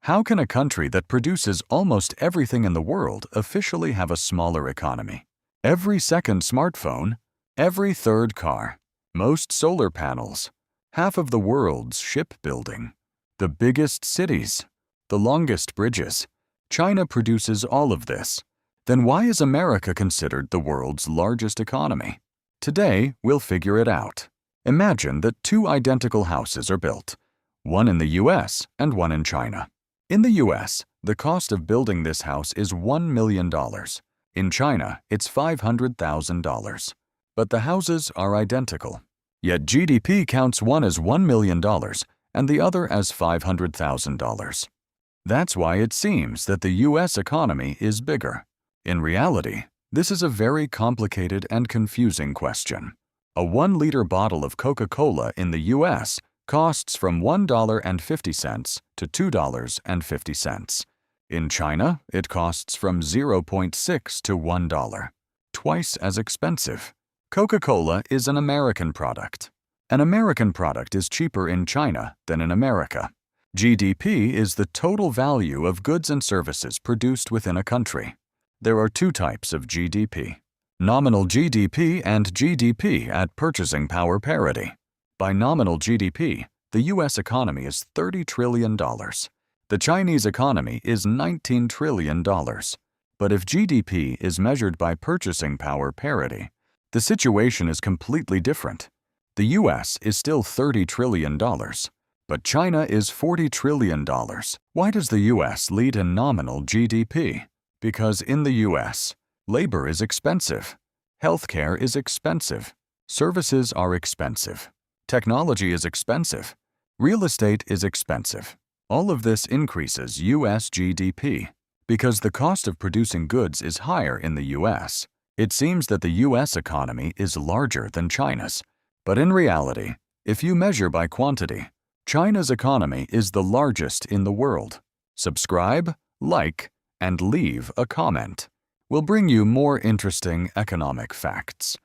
How can a country that produces almost everything in the world officially have a smaller economy? Every second smartphone, every third car, most solar panels, half of the world's shipbuilding, the biggest cities, the longest bridges. China produces all of this. Then why is America considered the world's largest economy? Today, we'll figure it out. Imagine that two identical houses are built, one in the US and one in China. In the US, the cost of building this house is $1 million. In China, it's $500,000. But the houses are identical. Yet GDP counts one as $1 million and the other as $500,000. That's why it seems that the US economy is bigger. In reality, this is a very complicated and confusing question. A 1-liter bottle of Coca-Cola in the US costs from $1.50 to $2.50. In China, it costs from 0.6 to $1, twice as expensive. Coca-Cola is an American product. An American product is cheaper in China than in America. GDP is the total value of goods and services produced within a country. There are two types of GDP: nominal GDP and GDP at purchasing power parity. By nominal GDP, the US economy is $30 trillion. The Chinese economy is $19 trillion. But if GDP is measured by purchasing power parity, the situation is completely different. The US is still $30 trillion, but China is $40 trillion. Why does the US lead in nominal GDP? Because in the US, labor is expensive, healthcare is expensive, services are expensive, technology is expensive, real estate is expensive. All of this increases US GDP. Because the cost of producing goods is higher in the US, it seems that the US economy is larger than China's. But in reality, if you measure by quantity, China's economy is the largest in the world. Subscribe, like, and leave a comment. We'll bring you more interesting economic facts.